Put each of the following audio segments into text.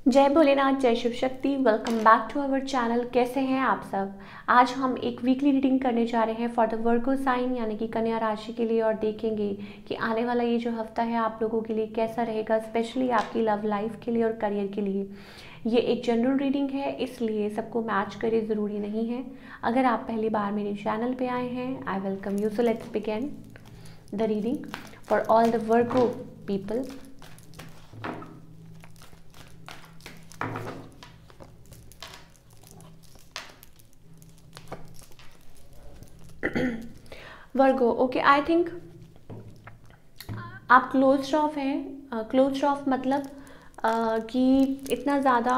जय भोलेनाथ, जय Shiv Shakti. Welcome back to our channel. कैसे हैं आप सब। आज हम एक वीकली रीडिंग करने जा रहे हैं फॉर द वर्गो साइन यानी कि कन्या राशि के लिए, और देखेंगे कि आने वाला ये जो हफ्ता है आप लोगों के लिए कैसा रहेगा, स्पेशली आपकी लव लाइफ के लिए और करियर के लिए। ये एक जनरल रीडिंग है, इसलिए सबको मैच करे ज़रूरी नहीं है। अगर आप पहली बार मेरे चैनल पर आए हैं, I welcome you. So let's begin the reading for all the Virgo people. Virgo, okay, I think आप क्लोज्ड ऑफ हैं। क्लोज्ड ऑफ मतलब कि इतना ज़्यादा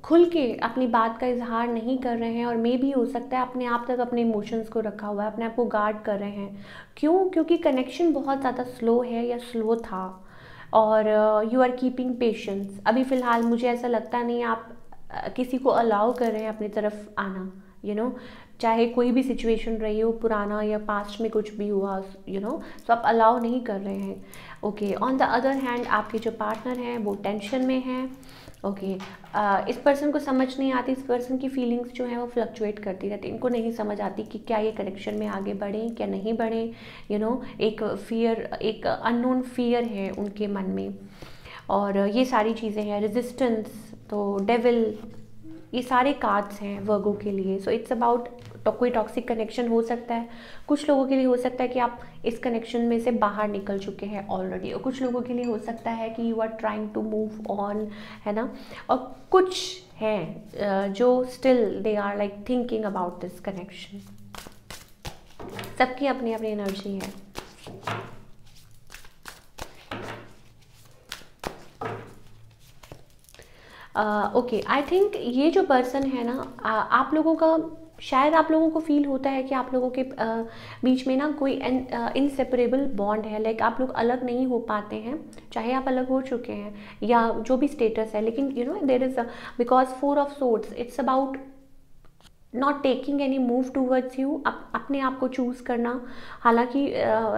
खुल के अपनी बात का इजहार नहीं कर रहे हैं, और मे भी हो सकता है अपने आप तक अपने इमोशंस को रखा हुआ है, अपने आप को गार्ड कर रहे हैं। क्यों? क्योंकि कनेक्शन बहुत ज़्यादा स्लो है या स्लो था, और यू आर कीपिंग पेशेंस। अभी फ़िलहाल मुझे ऐसा लगता नहीं आप किसी को अलाउ कर रहे हैं अपनी तरफ आना, यू नो, चाहे कोई भी सिचुएशन रही हो, पुराना या पास्ट में कुछ भी हुआ, यू नो, तो आप अलाउ नहीं कर रहे हैं। Okay, on the other hand आपके जो पार्टनर हैं वो टेंशन में हैं। ओके, इस पर्सन को समझ नहीं आती, इस पर्सन की फीलिंग्स जो हैं वो फ्लक्चुएट करती रहती, इनको नहीं समझ आती कि क्या ये कनेक्शन में आगे बढ़ें क्या नहीं बढ़ें। यू नो, एक फियर, एक अननोन फियर है उनके मन में, और ये सारी चीज़ें हैं। रेजिस्टेंस, तो डेविल, ये सारे कार्ड्स हैं वर्गो के लिए। सो इट्स अबाउट कोई टॉक्सिक कनेक्शन हो सकता है। कुछ लोगों के लिए हो सकता है कि आप इस कनेक्शन में से बाहर निकल चुके हैं ऑलरेडी, और कुछ लोगों के लिए हो सकता है कि you are trying to move on, है ना। और कुछ हैं जो still they are like thinking about this connection. सबकी अपनी अपनी एनर्जी है। ओके, आई थिंक ये जो पर्सन है ना, आप लोगों का, शायद आप लोगों को फील होता है कि आप लोगों के बीच में ना कोई इनसेपरेबल बॉन्ड है। लाइक आप लोग अलग नहीं हो पाते हैं, चाहे आप अलग हो चुके हैं या जो भी स्टेटस है, लेकिन you know there is because 4 of swords, it's about not taking any move towards you, अपने आप को चूज़ करना। हालांकि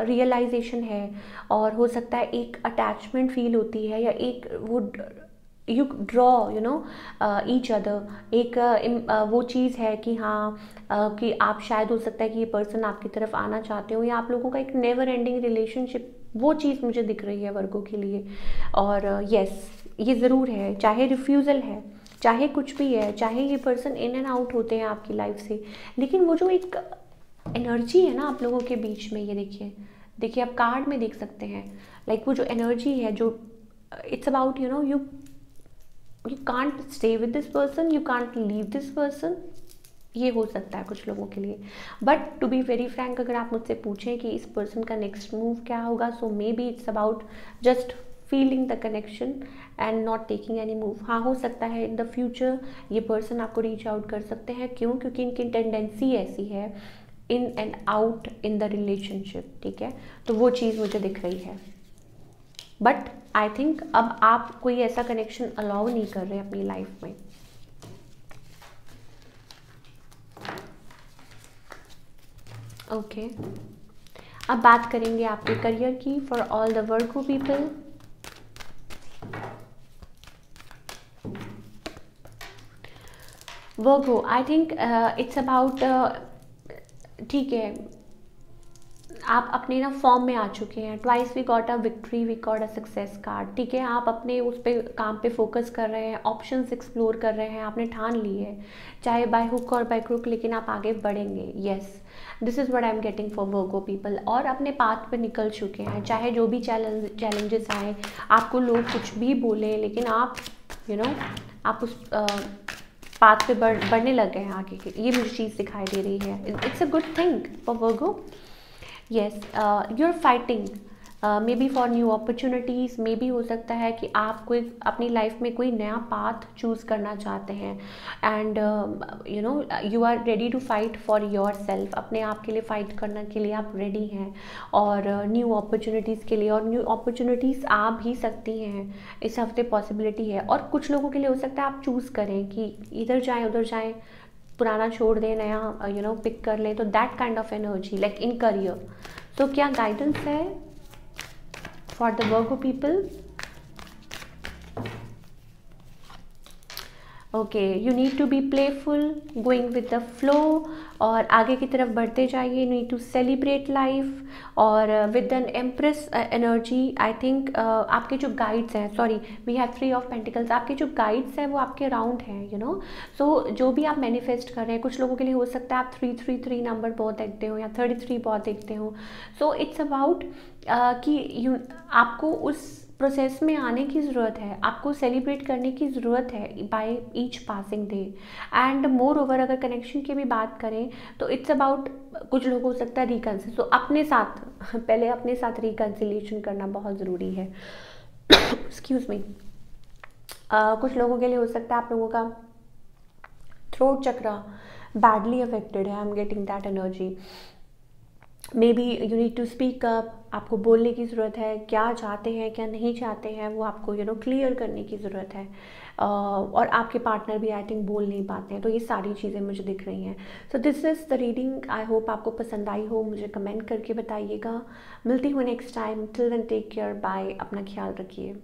रियलाइजेशन है, और हो सकता है एक अटैचमेंट फील होती है, या एक वो you draw, you know, each other. एक वो चीज़ है कि हाँ, कि आप शायद, हो सकता है कि ये पर्सन आपकी तरफ आना चाहते हो, या आप लोगों का एक नेवर एंडिंग रिलेशनशिप, वो चीज़ मुझे दिख रही है वर्गो के लिए। और यस, ये ज़रूर है, चाहे रिफ्यूज़ल है, चाहे कुछ भी है, चाहे ये पर्सन इन एंड आउट होते हैं आपकी लाइफ से, लेकिन वो जो एक एनर्जी है ना आप लोगों के बीच में, ये देखिए आप कार्ड में देख सकते हैं। लाइक वो जो एनर्जी है, जो it's about, you know, you can't stay with this person, you can't leave this person। ये हो सकता है कुछ लोगों के लिए। But to be very frank, अगर आप मुझसे पूछें कि इस पर्सन का नेक्स्ट मूव क्या होगा, so maybe it's about just feeling the connection and not taking any move. हाँ, हो सकता है इन द फ्यूचर ये पर्सन आपको रीच आउट कर सकते हैं। क्यों? क्योंकि इनकी टेंडेंसी ऐसी है, in and out in the relationship, ठीक है। तो वो चीज़ मुझे दिख रही है। बट आई थिंक अब आप कोई ऐसा कनेक्शन अलाउ नहीं कर रहे अपनी लाइफ में। ओके, अब बात करेंगे आपके करियर की for all the Virgo people. Virgo, I think it's about, ठीक है, आप अपने ना फॉर्म में आ चुके हैं। Twice we got a victory, we got a success card, ठीक है। आप अपने उस पे काम पे फोकस कर रहे हैं, ऑप्शंस एक्सप्लोर कर रहे हैं, आपने ठान ली है, चाहे बाय हुक और बाय क्रुक, लेकिन आप आगे बढ़ेंगे। Yes, this is what I am getting for Virgo people. और अपने पाथ पे निकल चुके हैं, चाहे जो भी चैलेंजेस आए, आपको लोग कुछ भी बोले, लेकिन आप, यू नो, आप उस पाथ पे बढ़ने लग गए हैं आगे के। ये मुझे चीज़ दिखाई दे रही है। It's a good thing for Virgo. yes, you're fighting may be for new opportunities. May be हो सकता है कि आप कोई अपनी लाइफ में कोई नया पाथ चूज़ करना चाहते हैं, and you know you are ready to fight for yourself. अपने आप के लिए फ़ाइट करने के लिए आप रेडी हैं, और न्यू अपॉर्चुनिटीज़ के लिए, और न्यू अपॉर्चुनिटीज़ आ भी सकती हैं इस हफ्ते, पॉसिबिलिटी है। और कुछ लोगों के लिए हो सकता है आप चूज़ करें कि इधर जाएँ उधर जाएँ, पुराना छोड़ दें, नया यू नो पिक कर लें। तो that kind of energy like in career. तो क्या गाइडेंस है for the Virgo people? Okay, you need to be playful, going with the flow, और आगे की तरफ बढ़ते जाइए। You need to celebrate life, और with an empress energy. I think आपके जो गाइड्स हैं, sorry we have 3 of pentacles, आपके जो गाइड्स हैं वो आपके अराउंड हैं, यू नो। सो जो भी आप मैनिफेस्ट कर रहे हैं, कुछ लोगों के लिए हो सकता है आप 333 नंबर बहुत देखते हो या 33 बहुत देखते हो। सो इट्स अबाउट कि आपको उस प्रोसेस में आने की ज़रूरत है, आपको सेलिब्रेट करने की ज़रूरत है by each passing day. And more over अगर कनेक्शन की भी बात करें तो इट्स अबाउट, कुछ लोग हो सकता है रिकन्सिल, तो अपने साथ पहले अपने साथ रिकन्सिलेशन करना बहुत ज़रूरी है। Excuse me. कुछ लोगों के लिए हो सकता है आप लोगों का थ्रोट चक्रा बैडली अफेक्टेड है, I am getting that energy. Maybe you need to speak up, आपको बोलने की ज़रूरत है, क्या चाहते हैं क्या नहीं चाहते हैं वो आपको क्लियर करने की ज़रूरत है। और आपके पार्टनर भी आई थिंक बोल नहीं पाते हैं, तो ये सारी चीज़ें मुझे दिख रही हैं। So this is the reading, I hope आपको पसंद आई हो, मुझे कमेंट करके बताइएगा। मिलती हूँ next time, till then take care, bye, अपना ख्याल रखिए।